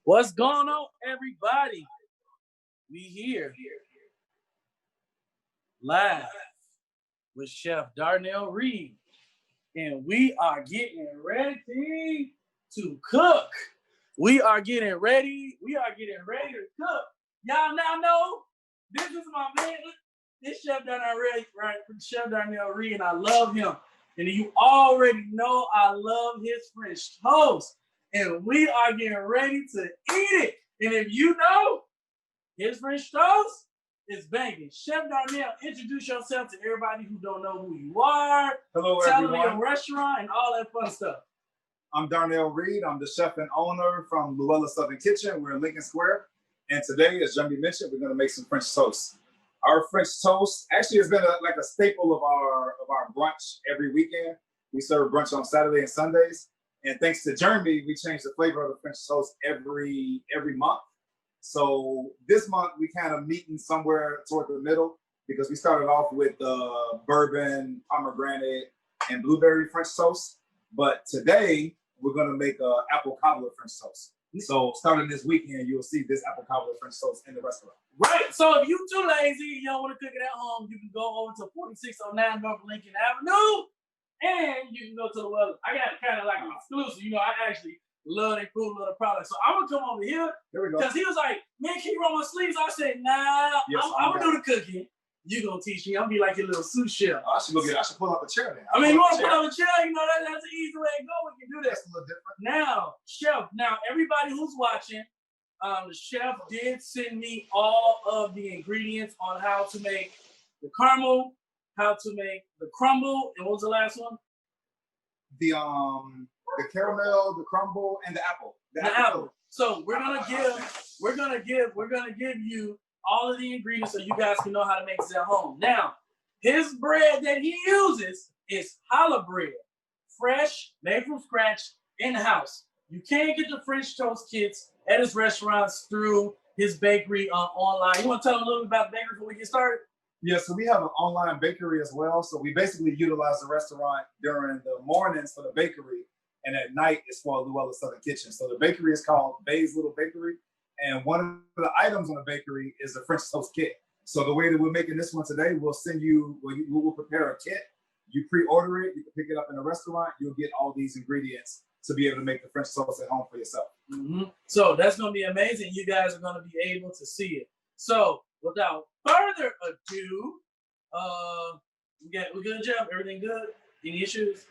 What's going on, everybody? We here live with Chef Darnell Reed, and we are getting ready to cook. We are getting ready to cook. Y'all now know this is my man. This Chef Darnell Reed, right? Chef Darnell Reed, and I love him. And you already know I love his French toast. And we are getting ready to eat it. And if you know, his French toast is banging. Chef Darnell, introduce yourself to everybody who don't know who you are. Hello, Tell everyone. them your restaurant and all that fun stuff. I'm Darnell Reed. I'm the chef and owner from Luella Southern Kitchen. We're in Lincoln Square. And today, as Jeremy mentioned, we're going to make some French toast. Our French toast actually has been like a staple of our brunch every weekend. We serve brunch on Saturday and Sundays. And thanks to Jeremy, we change the flavor of the French toast every month. So this month, we kind of meeting somewhere toward the middle because we started off with bourbon, pomegranate, and blueberry French toast. But today, we're going to make apple cobbler French toast. So starting this weekend, you'll see this apple cobbler French toast in the restaurant. Right. So if you too lazy, you don't want to cook it at home, you can go over to 4609 North Lincoln Avenue. And you can go to the well. I got kind of like an exclusive. You know, I actually love their food, love the product. So I'm going to come over here. Here we go. Because he was like, man, can you roll my sleeves? I said, nah, yes, I'm going to do the cooking. You going to teach me. I'm going to be like your little sous chef. I should pull up a chair now. I mean, you want to pull up a chair? You know, that's the easy way to go. We can do that. That's a little different. Now, chef, everybody who's watching, the chef did send me all of the ingredients on how to make the caramel, how to make the crumble, and what was the last one? The caramel, the crumble, and the apple. The apple. So we're gonna give you all of the ingredients so you guys can know how to make this at home. Now, his bread that he uses is challah bread, fresh, made from scratch, in the house. You can't get the French toast kits at his restaurants through his bakery online. You want to tell them a little bit about the bakery before we get started? Yeah, so we have an online bakery as well. So we basically utilize the restaurant during the mornings for the bakery, and at night it's for Luella Southern Kitchen. So the bakery is called Bay's Little Bakery, and one of the items on the bakery is a French toast kit. So the way that we're making this one today, we'll prepare a kit. You pre-order it, you can pick it up in the restaurant. You'll get all these ingredients to be able to make the French toast at home for yourself. Mm-hmm. So that's going to be amazing. You guys are going to be able to see it. So without further ado, we good, Jeff? Everything good? Any issues?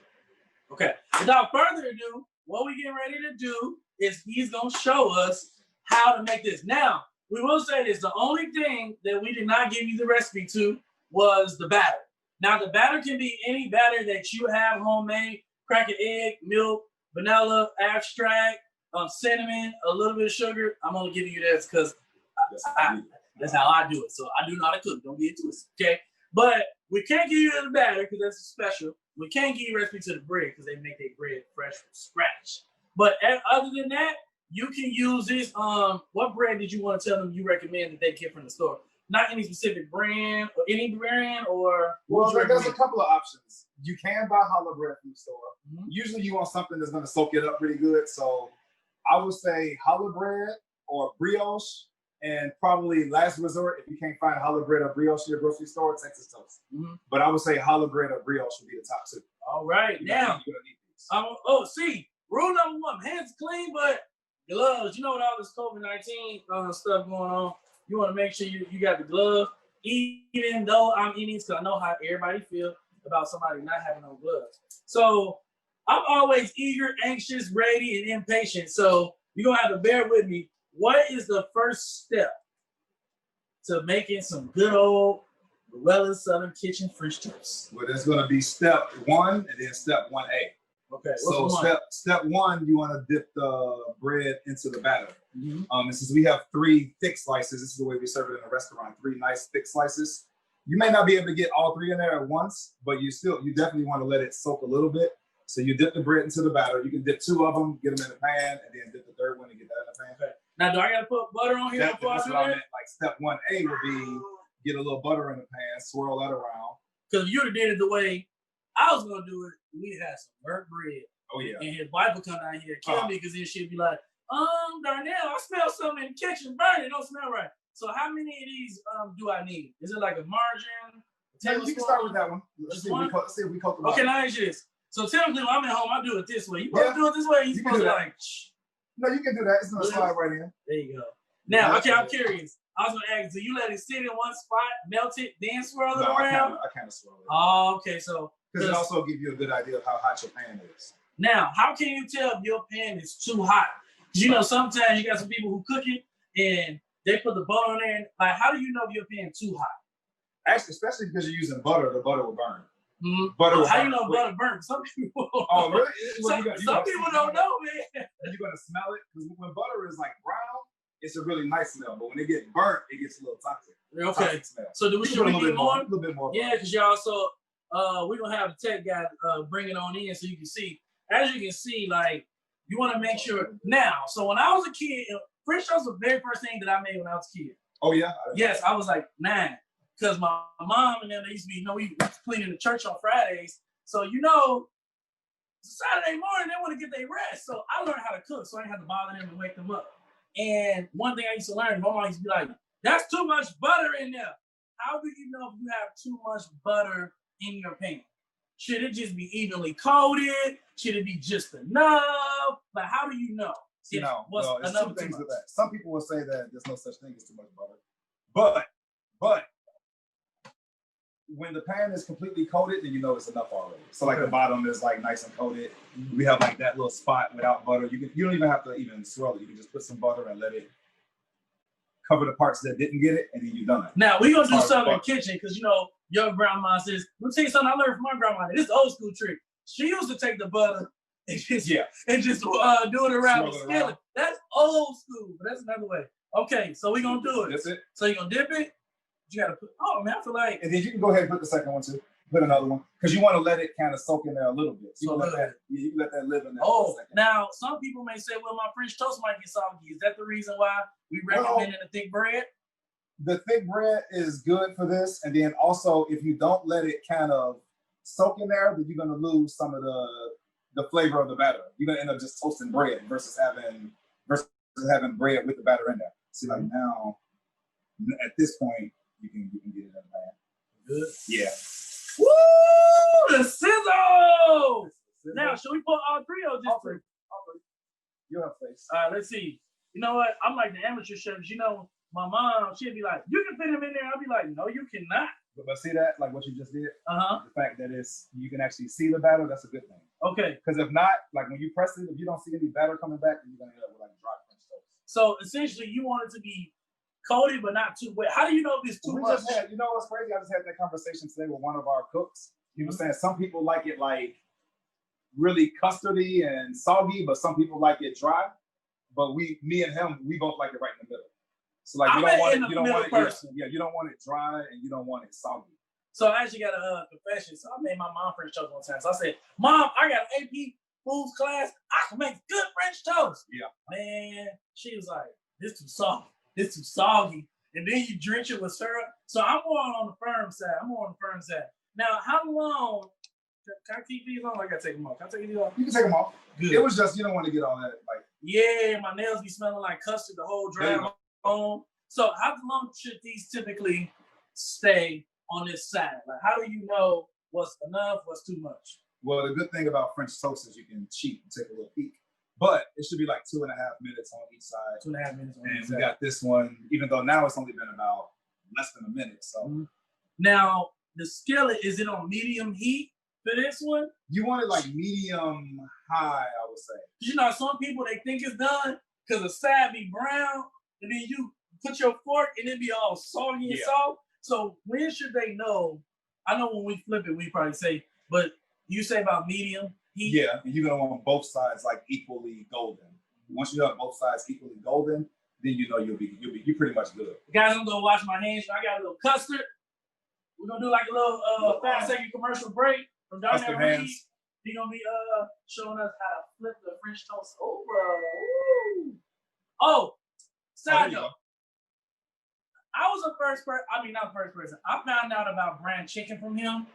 Okay. Without further ado, what we getting ready to do is he's gonna show us how to make this. Now, we will say this: the only thing that we did not give you the recipe to was the batter. Now, the batter can be any batter that you have homemade: crack an egg, milk, vanilla, extract, cinnamon, a little bit of sugar. I'm only giving you this because that's how I do it. So I do know how to cook. Don't get into it, okay? But we can't give you the batter because that's special. We can't give you a recipe to the bread because they make their bread fresh from scratch. But other than that, you can use this. What bread did you want to tell them you recommend that they get from the store? Not any specific brand or any brand or... Well, there's a couple of options. You can buy challah bread from the store. Mm-hmm. Usually you want something that's going to soak it up pretty good. So I would say challah bread or brioche. And probably last resort, if you can't find challah bread or brioche in your grocery store, Texas toast. Mm-hmm. But I would say challah bread or brioche would be the top two. All right, now, see, rule number one, hands clean, but gloves. You know, with all this COVID-19 stuff going on, you want to make sure you got the glove. Even though I'm eating, because I know how everybody feels about somebody not having no gloves. So I'm always eager, anxious, ready, and impatient. So you're going to have to bear with me. What is the first step to making some good old Luella Southern Kitchen French toast? Well, there's going to be step 1 and then step 1A. Okay. So step 1, you want to dip the bread into the batter. Mm-hmm. And since we have 3 thick slices, this is the way we serve it in a restaurant. 3 nice thick slices. You may not be able to get all 3 in there at once, but you definitely want to let it soak a little bit. So you dip the bread into the batter. You can dip 2 of them, get them in the pan, and then dip the 3rd one and get that in the pan. Okay. Now, do I got to put butter on here before I do that? Like step 1A would be get a little butter in the pan, swirl that around. Because if you would have did it the way I was going to do it, we'd have some burnt bread. Oh, yeah. And his wife would come down here and kill me because then she'd be like, Darnell, I smell something in the kitchen burning. It don't smell right. So how many of these do I need? Is it like a margarine? Yeah, you can start with that one. Let's see if we coat the Okay, now ask you this. So typically when I'm at home, I do it this way. You supposed to do it this way? You supposed to like... No, you can do that. It's gonna slide right in. There you go. Now, okay, I'm curious. I was gonna ask, do you let it sit in one spot, melt it, then swirl it around? I kind of swirl it. Oh, okay, so... Because it also gives you a good idea of how hot your pan is. Now, how can you tell if your pan is too hot? Because you know, sometimes you got some people who cook it and they put the butter on there. Like, how do you know if your pan too hot? Actually, especially because you're using butter, the butter will burn. Mm-hmm. Butter will how burn. You know butter burns? Some people. Oh, really? Some people don't know, man. You're gonna smell it because when butter is like brown, it's a really nice smell. But when it gets burnt, it gets a little toxic. Okay. Smell. So do we should we get more? A little bit more. Yeah, because y'all. So we're gonna have the tech guy bring it on in so you can see. As you can see, like you want to make sure now. So when I was a kid, French toast was the very first thing that I made when I was a kid. Oh yeah. Yes, I was like 9. Because my mom and them, they used to be, we cleaning the church on Fridays. So, Saturday morning, they want to get their rest. So I learned how to cook, so I didn't have to bother them and wake them up. And one thing I used to learn, my mom used to be like, that's too much butter in there. How do you know if you have too much butter in your pan? Should it just be evenly coated? Should it be just enough? Like, how do you know? There's two things with that. Some people will say that there's no such thing as too much butter. But when the pan is completely coated, then you know it's enough already. So like the bottom is like nice and coated. We have like that little spot without butter. You don't even have to even swirl it. You can just put some butter and let it cover the parts that didn't get it, and then you're done. Now we're gonna do something in the kitchen because your grandma says, let me tell you something I learned from my grandma. This is old school trick. She used to take the butter and just do it around the skillet. That's old school, but that's another way. Okay, so we're gonna do it. That's it. So you're gonna dip it. You gotta put. Oh man, I feel like. And then you can go ahead and put the second one too. Put another one because you want to let it kind of soak in there a little bit. You can let that live in there. Oh, now some people may say, well, my French toast might get soggy. Is that the reason why we recommend the thick bread? The thick bread is good for this, and then also if you don't let it kind of soak in there, then you're gonna lose some of the flavor of the batter. You're gonna end up just toasting bread versus having bread with the batter in there. See, like now at this point. You can get it in the pan. Good. Yeah. Woo! The sizzle! Now, should we put all three or just three? All three. Your face. All right, let's see. You know what? I'm like the amateur chefs. My mom, she'd be like, you can fit him in there. I'll be like, no, you cannot. But see that, like what you just did? Uh-huh. The fact that you can actually see the batter, that's a good thing. Okay. Because if not, like when you press it, if you don't see any batter coming back, then you're going to end up with like dry French toast. So essentially, you want it to be coated, but not too wet. How do you know if it's too much? You know what's crazy? I just had that conversation today with one of our cooks. He was saying some people like it like really custardy and soggy, but some people like it dry. But me and him, we both like it right in the middle. So like you don't want it dry and you don't want it soggy. So I actually got a confession. So I made my mom French toast one time. So I said, Mom, I got an AP foods class. I can make good French toast. Yeah. Man, she was like, this too soft. It's too soggy, and then you drench it with syrup. So I'm more on the firm side. Now, how long? Can I keep these on? I gotta take them off. Can I take these off? You can take them off. Good. It was just you don't want to get all that like. Yeah, my nails be smelling like custard the whole drive home. So how long should these typically stay on this side? Like, how do you know what's enough, what's too much? Well, the good thing about French toast is you can cheat and take a little peek. But it should be like 2.5 minutes on each side. 2.5 minutes on each side. And we got this one, even though now it's only been about less than a minute. So now the skillet, is it on medium heat for this one? You want it like medium high, I would say. Some people they think it's done because the side be brown, and then you put your fork and it be all soggy and soft. So when should they know? I know when we flip it, we probably say, but you say about medium. Yeah, and you're gonna want both sides like equally golden. Once you have both sides equally golden, then you're pretty much good. Guys, I'm gonna wash my hands. I got a little custard. We're gonna do like a little 5-second commercial break from Darnell Reed. He's gonna be showing us how to flip the French toast over. Ooh. Oh, side note. I was the first person. I mean, not first person. I found out about brand chicken from him.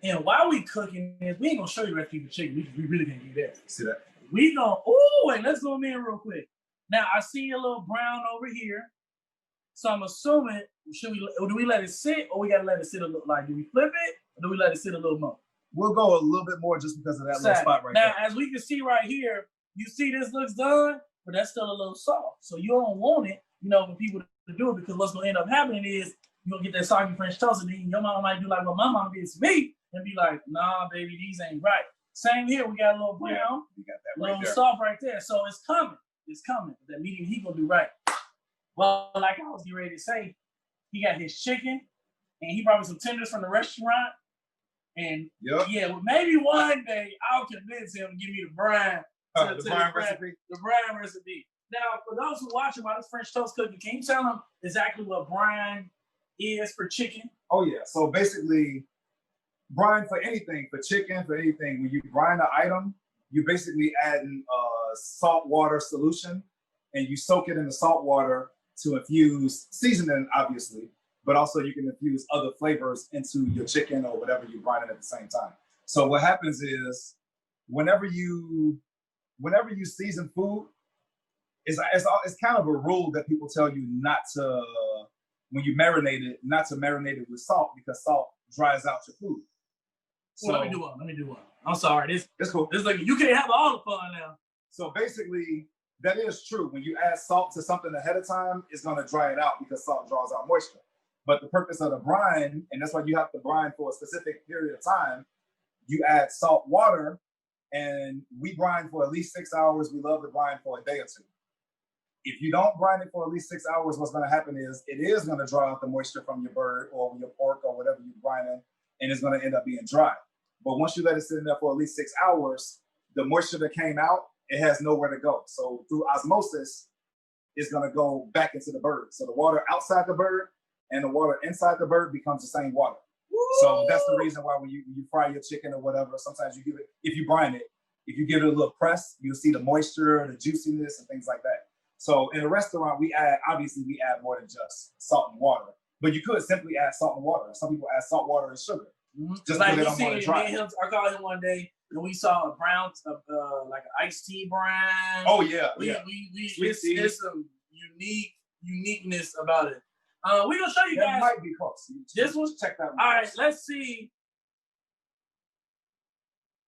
And while we cooking this, we ain't gonna show you the recipe for chicken. We really can't do that. See that? And let's zoom in real quick. Now I see a little brown over here, so I'm assuming do we let it sit or we gotta let it sit a little? Like, do we flip it or do we let it sit a little more? We'll go a little bit more just because of that little spot right now, there. as we can see right here, you see this looks done, but that's still a little soft. So you don't want it, for people to do it, because what's gonna end up happening is you're gonna get that soggy French toast, and then your mama might do like what my mama did to me and be like, nah, baby, these ain't right. Same here, we got a little brown, we got that right little there. soft right there. So it's coming. It's coming. That medium heat gonna do right. Well, like I was getting ready to say, he got his chicken, and he brought me some tenders from the restaurant. And well, maybe one day I'll convince him to give me the brine. The brine recipe. The brine recipe. Now, for those who watching about this French toast cooking, can you tell them exactly what brine is for chicken? Oh yeah. So basically, brine for anything, for chicken, for anything. When you brine an item, you basically add in salt water solution, and you soak it in the salt water to infuse seasoning, obviously, but also you can infuse other flavors into your chicken or whatever you brine it at the same time. So what happens is, whenever you season food, it's kind of a rule that people tell you not to, when you marinate it, not to marinate it with salt, because salt dries out your food. So let me do one. I'm sorry. It's cool. This like, you can't have all the fun now. So basically, that is true. When you add salt to something ahead of time, it's going to dry it out because salt draws out moisture. But the purpose of the brine, and that's why you have to brine for a specific period of time, you add salt water, and we brine for at least 6 hours. We love to brine for a day or two. If you don't brine it for at least 6 hours, what's going to happen is it is going to draw out the moisture from your bird or your pork or whatever you're brining, and it's going to end up being dry. But once you let it sit in there for at least 6 hours, the moisture that came out, it has nowhere to go. So through osmosis, it's going to go back into the bird. So the water outside the bird and the water inside the bird becomes the same water. Woo! So that's the reason why when you fry your chicken or whatever, sometimes you give it, if you brine it, if you give it a little press, you'll see the moisture, the juiciness, and things like that. So in a restaurant, we add more than just salt and water. But you could simply add salt and water. Some people add salt, water, and sugar. Just like because they don't want to dry. I called him one day, and we saw a brown, like an iced tea brine. Oh yeah, There's some uniqueness about it. We're gonna show you guys. That might be close. This one, check that one. All right, let's see.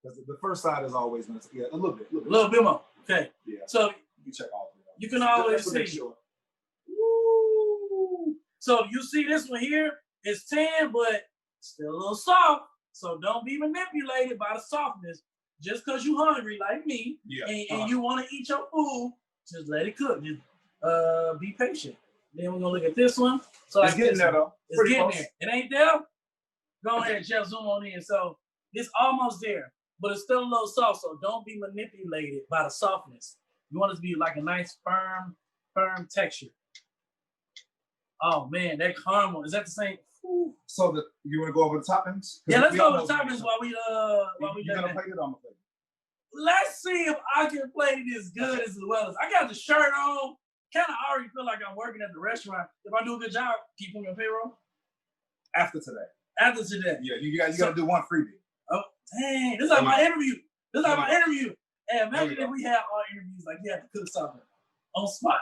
Because the first side is always a little bit more. Okay. Yeah. So you can check all three. You can always see. Sure. Woo. So you see this one here, it's 10, but still a little soft. So don't be manipulated by the softness. Just because you're hungry like me, and you want to eat your food, just let it cook. Just be patient. Then we're gonna look at this one. So it's getting there though. It's getting there. It ain't there. Go ahead, Jeff. Zoom on in. So it's almost there, but it's still a little soft. So don't be manipulated by the softness. You want it to be like a nice firm texture. Oh man, that caramel, is that the same? Ooh. So you want to go over the toppings? Yeah, let's go over the toppings while we you're gonna plate it on the plate. Let's see if I can plate it as good as well as I got the shirt on. Kind of already feel like I'm working at the restaurant. If I do a good job, keep on your payroll. After today. Yeah, you gotta do one freebie. Oh dang, this is like my interview. And imagine if we had our interviews like you have to cook something on spot.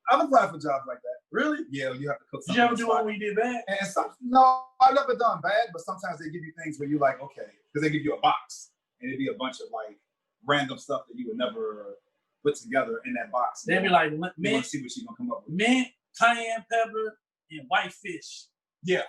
I've applied for jobs like that. Really? Yeah, you have to cook something. Did you ever do one when you did bad? And no, I've never done bad, but sometimes they give you things where you're like, okay, because they give you a box and it'd be a bunch of like random stuff that you would never put together in that box. They'd be like, you want to see what you're gonna come up with. Mint, cayenne pepper, and white fish. Yeah.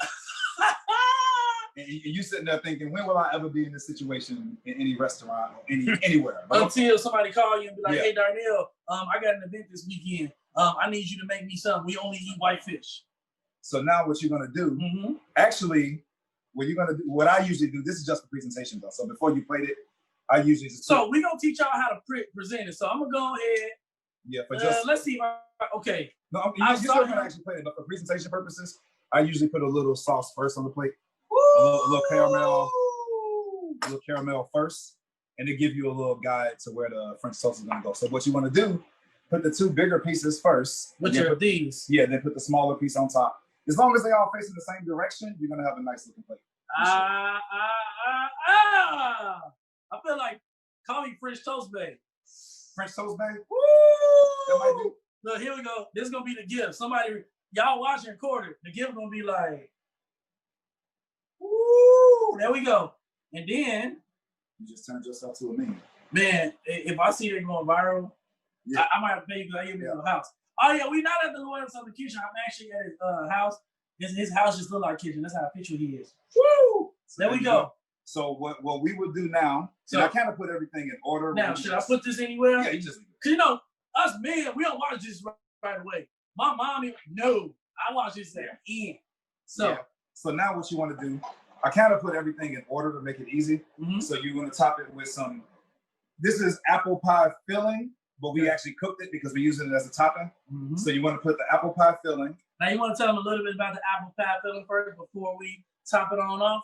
And you sitting there thinking, when will I ever be in this situation in any restaurant or anywhere? Until somebody call you and be like, hey, Darnell, I got an event this weekend. I need you to make me something. We only eat white fish. So now what you're going to do, actually, what I usually do, this is just for presentation though. So before you plate it, I usually just... So we're going to teach y'all how to present it. So I'm going to go ahead. Yeah, for just... let's see. Okay. No, you're still going to actually plate it, but for presentation purposes, I usually put a little sauce first on the plate. A little caramel first, and they give you a little guide to where the French toast is going to go. So what you want to do, put the two bigger pieces first. Which are these? Yeah, then put the smaller piece on top. As long as they all face in the same direction, you're going to have a nice looking plate. I feel like, call me French Toast Babe. French Toast Babe? Woo! That might be Look, here we go. This is gonna be the gift. Somebody, y'all watching, record it. The gift gonna be like, woo! There we go. And then you just turned yourself to a meme. Man, if I see it going viral, yeah. I might have to pay you because I give me a house. Oh yeah, we not at the Luella Southern Kitchen. I'm actually at his house. His house just look like kitchen. That's how picture he is. Woo! So there we go. So what we would do now, so I kind of put everything in order. Now, should I put this anywhere? Yeah, you just. Cause you know, us men, we don't watch this right away. My mom, no, I watch this at the end. So, so now what you want to do? I kind of put everything in order to make it easy. Mm-hmm. So you want to top it with some. This is apple pie filling, but we actually cooked it because we're using it as a topping. Mm-hmm. So you want to put the apple pie filling. Now you want to tell them a little bit about the apple pie filling first before we top it on off?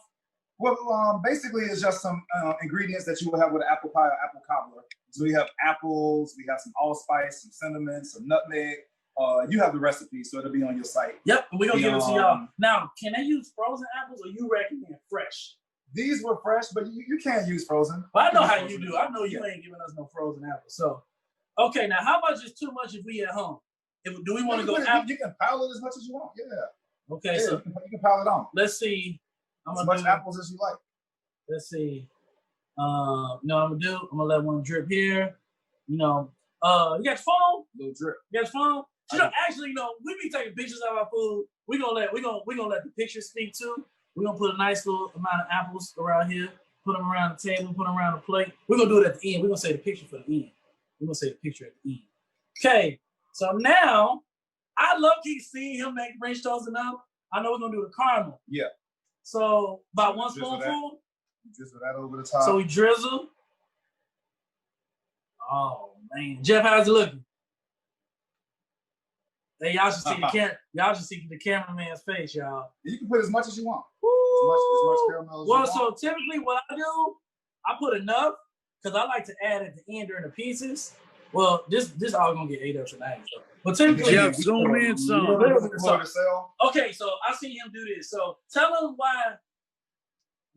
Well, basically it's just some ingredients that you will have with an apple pie or apple cobbler. So we have apples, we have some allspice, some cinnamon, some nutmeg. You have the recipe, so it'll be on your site. Yep, we're going to give it to y'all. Now, can they use frozen apples or you recommend fresh? These were fresh, but you can't use frozen. Well, I know how you do. I know you ain't giving us no frozen apples. So, okay, now how much is too much if we at home? Do we want to go out? You can pile it as much as you want. Yeah. Okay, so you can pile it on. Let's see. As much apples as you like. Let's see. I'm gonna let one drip here. You know, you got your phone? Little drip. You got your phone? You know, actually, we be taking pictures of our food. We're gonna let the pictures speak too. We're gonna put a nice little amount of apples around here, put them around the table, put them around the plate. We're gonna do it at the end. We're gonna say the picture for the end. We're gonna say the picture at the end. Okay, so now I love keep seeing him make French toast enough. I know we're gonna do the caramel. Yeah. So about one spoonful. Drizzle that over the top. So we drizzle. Oh man, Jeff, how's it looking? Hey, y'all should see the y'all should see the cameraman's face, y'all. You can put as much as you want. As much caramel as you want. So typically what I do, I put enough because I like to add at the end during the pieces. Well, this all gonna get ate up tonight. So. But typically, Jeff, zoom in some. Okay, so I see him do this. So tell them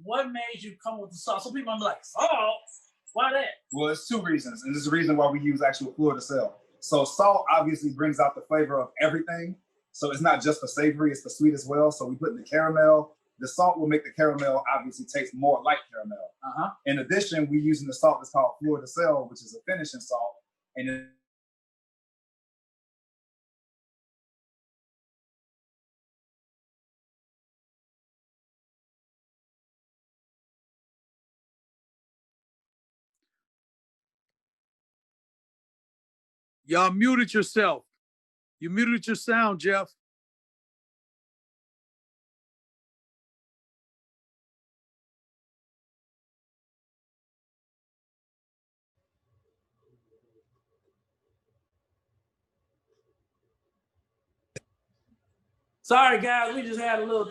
what made you come with the sauce? So people might be like, salt? Why that? Well, it's two reasons, and this is the reason why we use actual Fleur de sel. So salt obviously brings out the flavor of everything. So it's not just the savory, it's the sweet as well. So we put in the caramel. The salt will make the caramel obviously taste more like caramel. Uh-huh. In addition, we're using the salt that's called Fleur de sel, which is a finishing salt. And y'all muted yourself. You muted your sound, Jeff. Sorry guys, we just had a little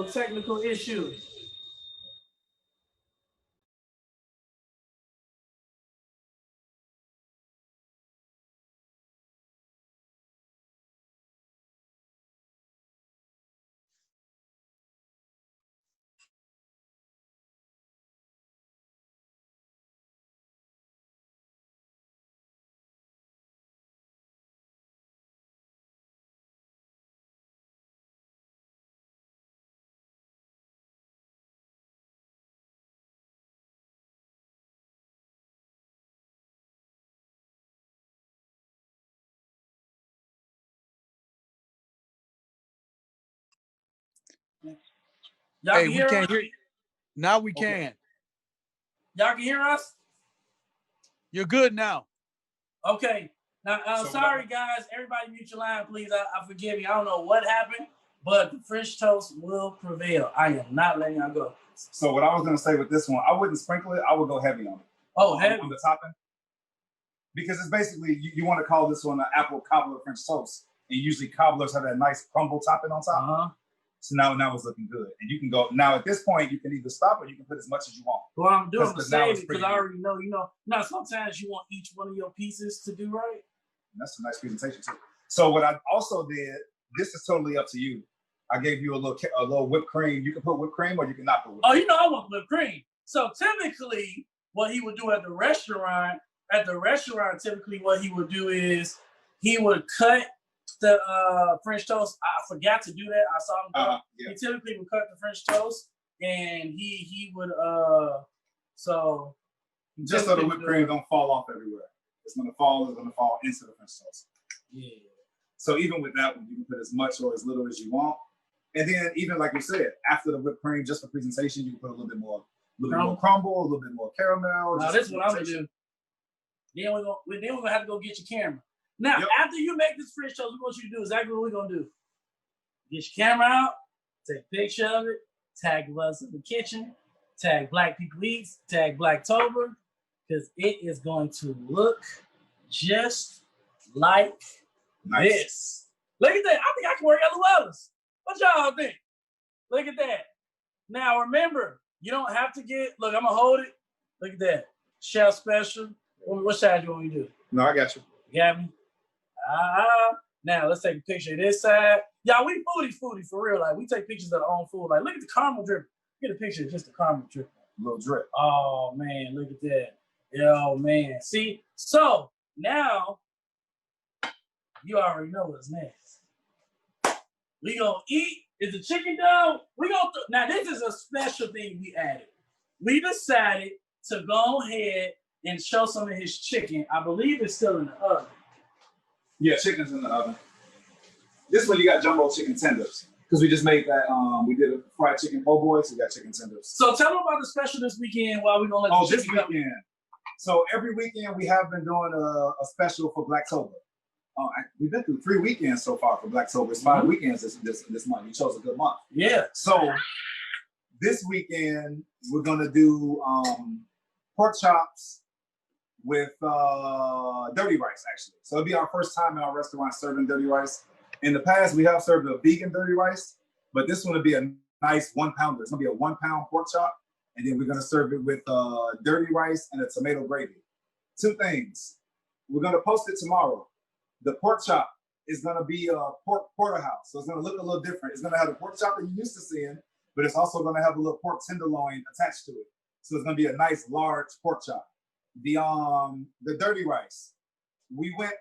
technical issue. Hey, we can't hear you. Now we can. Y'all can hear us? You're good now. Okay. Now, sorry guys. Everybody mute your line, please. I forgive you. I don't know what happened, but the French toast will prevail. I am not letting y'all go. So what I was gonna say with this one, I wouldn't sprinkle it. I would go heavy on it. Oh, heavy on the topping, because it's basically you want to call this one an apple cobbler French toast, and usually cobblers have that nice crumble topping on top. Uh-huh. So now it's looking good, and you can go now. At this point, you can either stop or you can put as much as you want. Well, I'm doing the same because I already know. Now sometimes you want each one of your pieces to do right. And that's a nice presentation too. So what I also did, this is totally up to you. I gave you a little whipped cream. You can put whipped cream or you can not put whipped cream. Oh, I want whipped cream. So typically, what he would do at the restaurant at the restaurant, typically what he would do is he would cut the French toast. I forgot to do that. I saw him. Yeah. He typically would cut the French toast, and he would so just so the whipped cream don't fall off everywhere. It's gonna fall into the French toast. Yeah. So even with that one, you can put as much or as little as you want. And then even like you said, after the whipped cream, just for presentation, you can put a little bit more crumble, a little bit more caramel. Now this is what I'm gonna do. Then we're gonna have to go get your camera. Now, after you make this French toast, we want you to do exactly what we're gonna do. Get your camera out, take a picture of it, tag Wed-Sun in the kitchen, tag Black People Eats, tag Blacktober, because it is going to look just like this. Look at that. I think I can work at Luella's. What y'all think? Look at that. Now remember, you don't have to get, look, I'm gonna hold it. Look at that. Chef special. What side you want me to do? No, I got you. You got me? Now let's take a picture of this side. Y'all, we foodie for real. Like, we take pictures of our own food. Like, look at the caramel drip. Get a picture of just the caramel drip. A little drip. Oh man, look at that. Oh man. See? So now you already know what's next. We gonna eat. Is the chicken done? We gonna now this is a special thing we added. We decided to go ahead and show some of his chicken. I believe it's still in the oven. Yeah, chicken's in the oven. This one you got jumbo chicken tenders. Because we just made that, we did a fried chicken po' boy, so we got chicken tenders. So tell them about the special this weekend while we're gonna let the this chicken weekend. So every weekend we have been doing a special for Blacktober. We've been through 3 weekends so far for Blacktober. It's 5 weekends this month. You chose a good month. Yeah. So this weekend we're gonna do pork chops with dirty rice, actually. So it'll be our first time in our restaurant serving dirty rice. In the past, we have served a vegan dirty rice, but this one will be a nice 1 pounder. It's gonna be a 1 pound pork chop, and then we're gonna serve it with dirty rice and a tomato gravy. 2 things. We're gonna post it tomorrow. The pork chop is gonna be a pork porterhouse, so it's gonna look a little different. It's gonna have the pork chop that you're used to seeing, but it's also gonna have a little pork tenderloin attached to it. So it's gonna be a nice large pork chop. The dirty rice, we went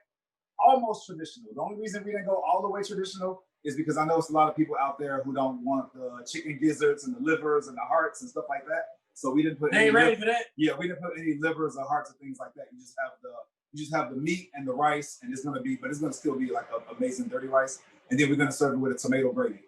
almost traditional. The only reason we didn't go all the way traditional is because I know it's a lot of people out there who don't want the chicken gizzards and the livers and the hearts and stuff like that. So we didn't put any ready for that? Yeah, we didn't put any livers or hearts or things like that. You just have the meat and the rice, and it's gonna still be like an amazing dirty rice. And then we're gonna serve it with a tomato gravy.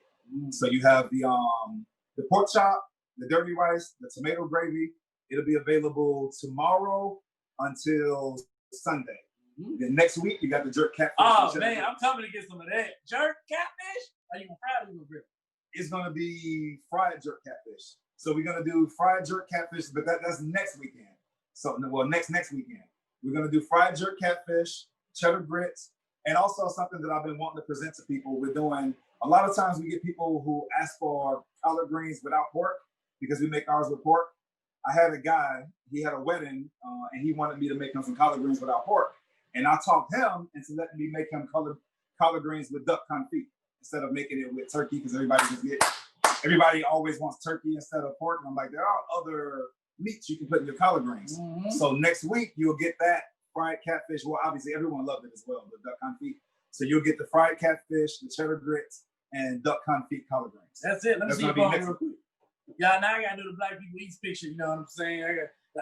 So you have the pork chop, the dirty rice, the tomato gravy. It'll be available tomorrow until Sunday. Then next week you got the jerk catfish. Oh man, I'm coming to get some of that. Jerk catfish? Are you gonna fry it or you gonna grill? It's gonna be fried jerk catfish. So we're gonna do fried jerk catfish, but that's next weekend. So next weekend. We're gonna do fried jerk catfish, cheddar grits, and also something that I've been wanting to present to people. We're doing a lot of times we get people who ask for collard greens without pork because we make ours with pork. I had a guy, he had a wedding, and he wanted me to make him some collard greens without pork. And I talked him into letting me make him collard greens with duck confit instead of making it with turkey, because everybody always wants turkey instead of pork. And I'm like, there are other meats you can put in your collard greens. So next week you'll get that fried catfish. Well, obviously everyone loved it as well, the duck confit. So you'll get the fried catfish, the cheddar grits, and duck confit collard greens. That's it. Let me see your phone real quick. Y'all, now I gotta do the Black People Eats picture. You know what I'm saying?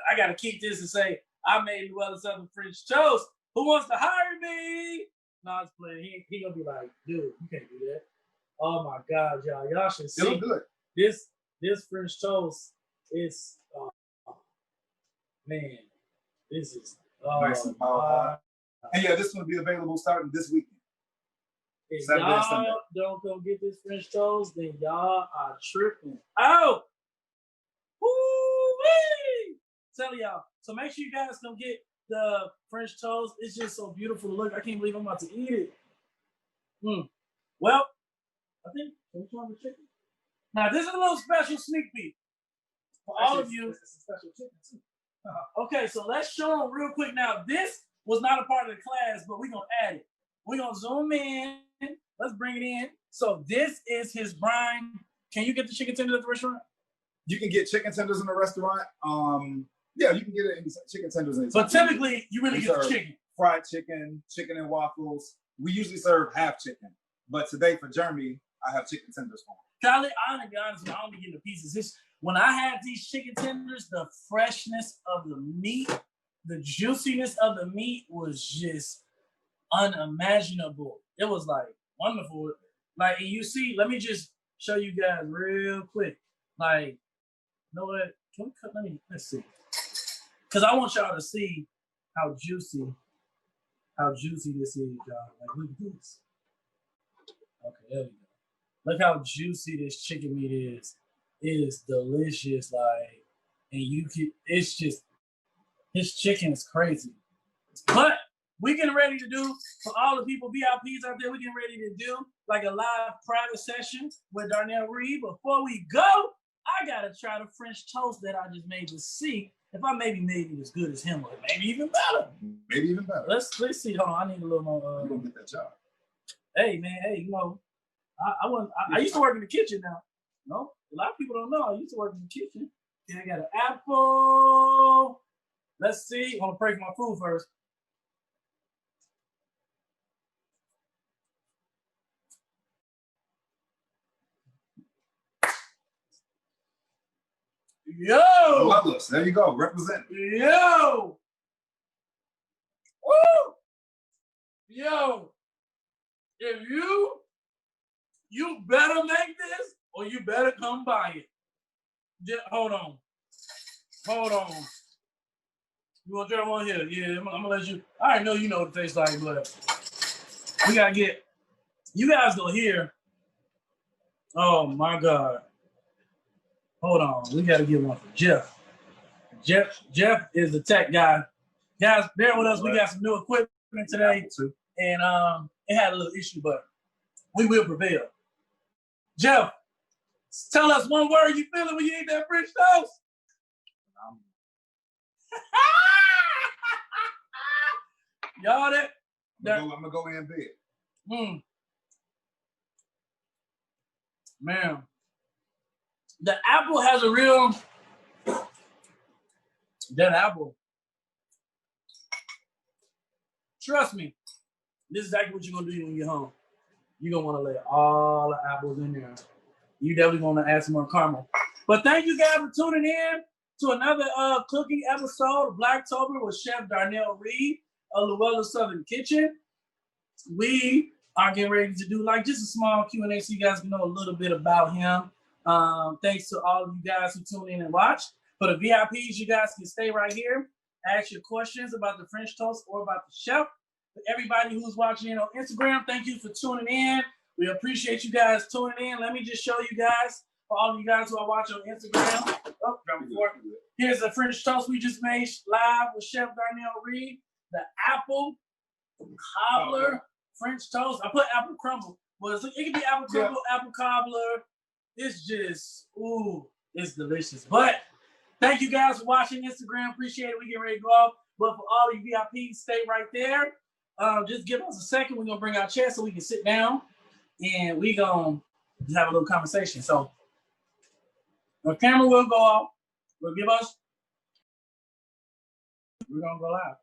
I gotta keep this and say I made Luella Southern French toast. Who wants to hire me? No, it's playing. He gonna be like, dude, you can't do that. Oh my God, y'all should see. It'll good. This French toast is, man, this is nice and powerful. And yeah, this one will be available starting this weekend. If Saturday and Sunday. y'all don't go get this French toast, then y'all are tripping. Oh, woo-wee! Tell y'all. So make sure you guys come get the French toast. It's just so beautiful to look. I can't believe I'm about to eat it. Well, I think we try the chicken. Now this is a little special sneak peek for all of you. It's a special chicken too. Okay, so let's show them real quick. Now this was not a part of the class, but we're gonna add it. We're gonna zoom in. Let's bring it in. So this is his brine. Can you get the chicken tenders at the restaurant? You can get chicken tenders in the restaurant. Yeah, you can get it in chicken tenders. But typically, you really We get the serve chicken. fried chicken, chicken and waffles. We usually serve half chicken, but today for Jeremy, I have chicken tenders for him. Charlie, I'm gonna be honest with you, I don't be getting the pieces. When I had these chicken tenders, the freshness of the meat, the juiciness of the meat was just unimaginable. It was like wonderful. Like you see, let me just show you guys real quick. Like, you know what? Can we cut? Let's see. Because I want y'all to see how juicy this is, y'all. Like, look at this. Okay, there we go. Look how juicy this chicken meat is. It is delicious, like, and it's just, his chicken is crazy. But we getting ready to do, for all the people, VIPs out there, we getting ready to do like a live private session with Darnell Reed. Before we go, I gotta try the French toast that I just made to see if I maybe made it as good as him or maybe even better. Maybe even better. Let's see. Hold on, I need a little more. You gonna get that job? Hey man, hey, you know, I used to work in the kitchen now. No, a lot of people don't know I used to work in the kitchen. Yeah, I got an apple. Let's see. I'm gonna break my food first. Yo! Loveless. There you go. Represent. Yo! Woo! Yo! If you better make this or you better come buy it. Just, hold on. You want to try one here? Yeah, I'm gonna let you. I already know you know what it tastes like, but we gotta get. You guys go here. Oh my God. Hold on. We gotta get one for Jeff. Jeff is the tech guy. Guys, bear with us. We got some new equipment today, and it had a little issue, but we will prevail. Jeff, tell us one word you feeling when you eat that French toast. Y'all I'm gonna go in big. Man, the apple has a real. That apple. Trust me, this is exactly what you're gonna do when you're home. You're gonna want to lay all the apples in there. You definitely want to add some more caramel. But thank you guys for tuning in to another cooking episode of Blacktober with Chef Darnell Reed of Luella Southern Kitchen. We are getting ready to do like just a small Q&A so you guys can know a little bit about him. Thanks to all of you guys who tune in and watch. For the VIPs, you guys can stay right here, ask your questions about the French toast or about the chef. For everybody who's watching in on Instagram, thank you for tuning in. We appreciate you guys tuning in. Let me just show you guys, for all of you guys who are watching on Instagram. Here's the French toast we just made live with Chef Darnell Reed. The apple cobbler French toast. I put apple crumble, but it can be apple crumble, apple cobbler. It's just, ooh, it's delicious. But thank you guys for watching Instagram. Appreciate it. We get ready to go off. But for all you VIPs, stay right there. Just give us a second. We're going to bring our chairs so we can sit down. And we're going to have a little conversation. So the camera will go off. We're going to go live.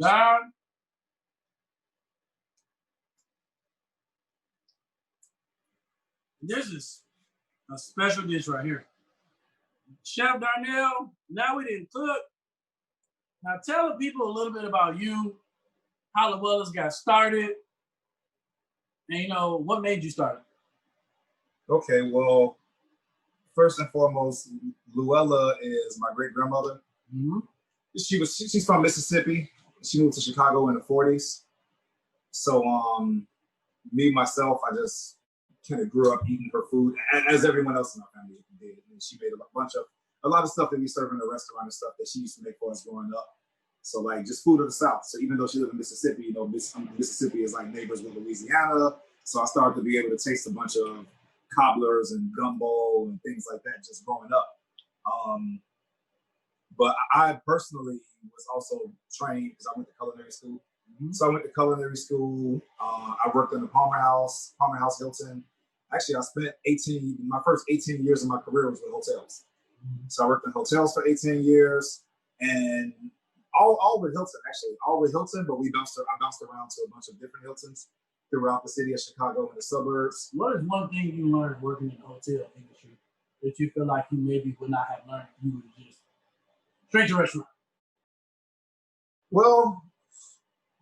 God. This is a special dish right here. Chef Darnell, now we didn't cook. Now tell the people a little bit about you, how Luella's got started, and what made you start it? Okay, well, first and foremost, Luella is my great grandmother. Mm-hmm. She's from Mississippi. She moved to Chicago in the 40s. So me myself, I just kind of grew up eating her food, as everyone else in my family did. And she made a lot of stuff that we serve in the restaurant and stuff that she used to make for us growing up. So like just food of the South. So even though she lived in Mississippi, Mississippi is like neighbors with Louisiana. So I started to be able to taste a bunch of cobblers and gumbo and things like that just growing up. But I personally was also trained because I went to culinary school. Mm-hmm. So I went to culinary school. I worked in the Palmer House Hilton. Actually, I spent my first 18 years of my career was with hotels. Mm-hmm. So I worked in hotels for 18 years and all with Hilton, but I bounced around to a bunch of different Hiltons throughout the city of Chicago and the suburbs. What is one thing you learned working in the hotel industry that you feel like you maybe would not have learned if you would have just straight to restaurant? Well,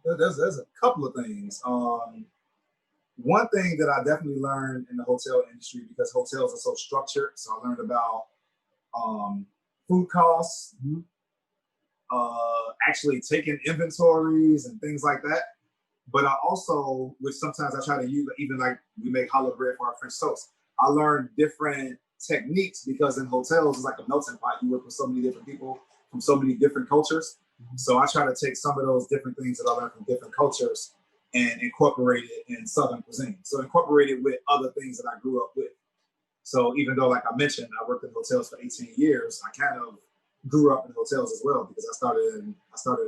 there's a couple of things. One thing that I definitely learned in the hotel industry, because hotels are so structured, so I learned about food costs, mm-hmm. Actually taking inventories and things like that. But I also, which sometimes I try to use, even like we make challah bread for our French toast, I learned different techniques because in hotels, it's like a melting pot. You work with so many different people from so many different cultures. Mm-hmm. So I try to take some of those different things that I learned from different cultures and incorporate it in Southern cuisine. So incorporate it with other things that I grew up with. So even though, like I mentioned, I worked in hotels for 18 years, I kind of grew up in hotels as well because I started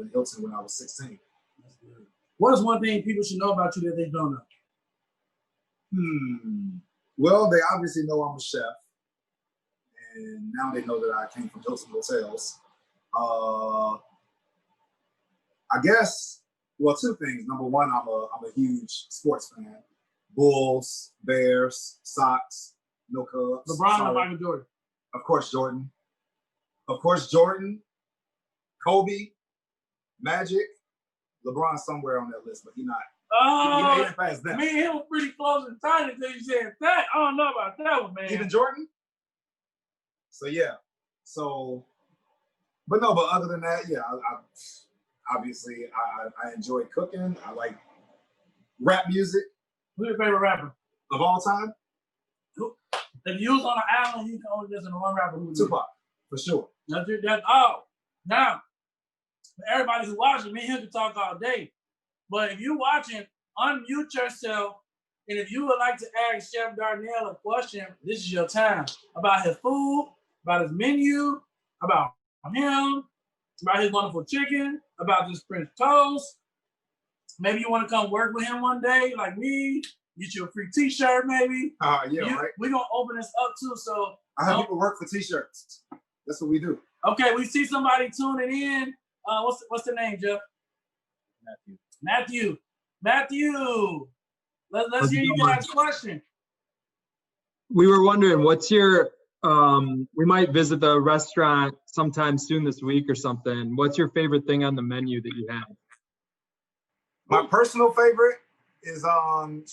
in Hilton when I was 16. That's good. What is one thing people should know about you that they don't know? Well, they obviously know I'm a chef, and now they know that I came from Hilton Hotels. I guess, well, two things. Number one, I'm a huge sports fan. Bulls, Bears, Sox, no Cubs. LeBron or Michael Jordan? Of course, Jordan. Of course, Jordan, Kobe, Magic. LeBron's somewhere on that list, but he's not. He ain't past them. Me and him were pretty close and tight until you said that. I don't know about that one, man. Even Jordan? So, yeah. So, but other than that, yeah, obviously, I enjoy cooking. I like rap music. Who's your favorite rapper? Of all time? If you was on an island, you can only listen to one rapper. Tupac, for sure. Now, for everybody who's watching, me and him can talk all day. But if you're watching, unmute yourself. And if you would like to ask Chef Darnell a question, this is your time. About his food, about his menu, about him, about his wonderful chicken, about this French toast. Maybe you want to come work with him one day, like me, get you a free t-shirt maybe. Yeah, right. We're going to open this up too. So I have people work for t-shirts. That's what we do. Okay, we see somebody tuning in. What's the name, Jeff? Matthew. Let's hear you guys' question. We were wondering, what's your, we might visit the restaurant sometime soon this week or something. What's your favorite thing on the menu that you have? My personal favorite is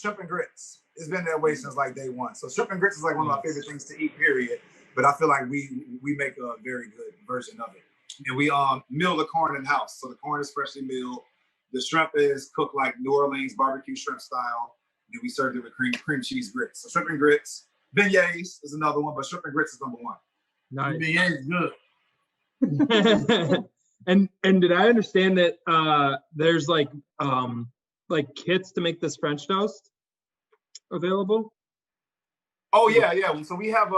shrimp and grits. It's been that way since like day one. So shrimp and grits is like one of my favorite things to eat, period. But I feel like we make a very good version of it. And we mill the corn in house. So the corn is freshly milled. The shrimp is cooked like New Orleans barbecue shrimp style. And we served it with cream cheese grits. So shrimp and grits. Beignets is another one, but shrimp and grits is number one. Nice. Beignets is good. And did I understand that there's like kits to make this French toast available? Oh yeah. So we have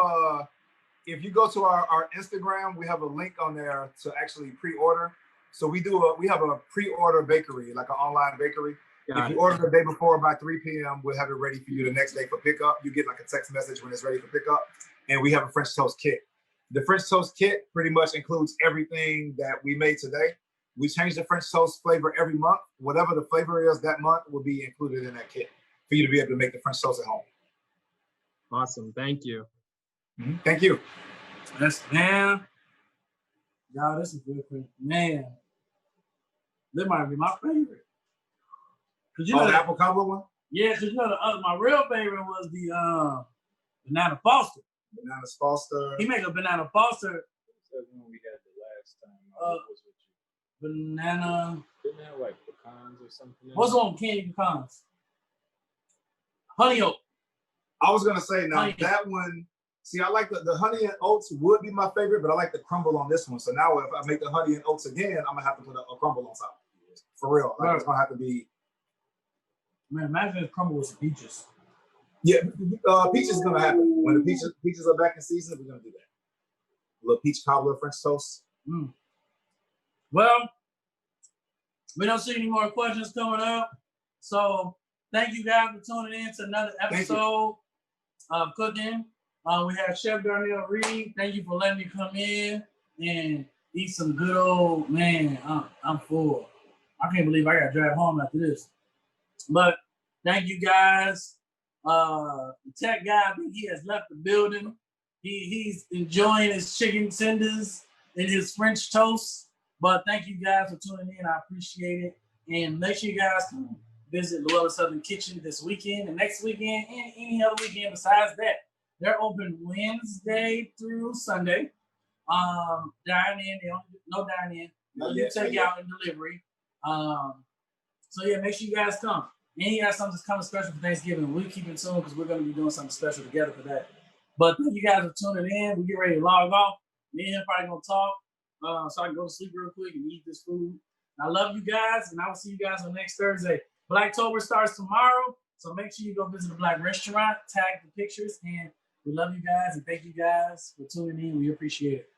if you go to our Instagram, we have a link on there to actually pre-order. So we have a pre-order bakery, like an online bakery. If you order the day before by 3 p.m., we'll have it ready for you the next day for pickup. You get like a text message when it's ready for pickup. And we have a French toast kit. The French toast kit pretty much includes everything that we made today. We change the French toast flavor every month. Whatever the flavor is that month will be included in that kit for you to be able to make the French toast at home. Awesome. Thank you. Thank you. That's man. Y'all, this is good for man. This might be my favorite. Cause you know the apple cobbler one? Yeah, because you know my real favorite was the banana foster. Banana foster. He made a banana foster. That's the one we had the last time I was with you. Banana. Didn't have like pecans or something? What's on candy pecans? Honey oat. I was gonna say now honey that one. See, I like the honey and oats would be my favorite, but I like the crumble on this one. So now if I make the honey and oats again, I'm gonna have to put a crumble on top. For real, like it's gonna have to be. Man, imagine if crumble with some peaches. Yeah, peaches is gonna happen when the peaches are back in season. We're gonna do that. A little peach cobbler French toast. Well, we don't see any more questions coming up, so thank you guys for tuning in to another episode of Cooking. We have Chef Darnell Reed. Thank you for letting me come in and eat some good old, man, I'm full. I can't believe I got to drive home after this. But thank you guys. The tech guy, I think he has left the building. He's enjoying his chicken tenders and his French toast. But thank you guys for tuning in. I appreciate it. And make sure you guys can visit Luella Southern Kitchen this weekend and next weekend and any other weekend besides that. They're open Wednesday through Sunday. Dine in, no dine in. You take out and delivery. So yeah, make sure you guys come. And you got something that's coming special for Thanksgiving. We'll keep it soon because we're going to be doing something special together for that. But thank you guys for tuning in. We get ready to log off. Me and him probably going to talk so I can go to sleep real quick and eat this food. I love you guys, and I will see you guys on next Thursday. Blacktober starts tomorrow, so make sure you go visit the Black restaurant, tag the pictures, and we love you guys, and thank you guys for tuning in. We appreciate it.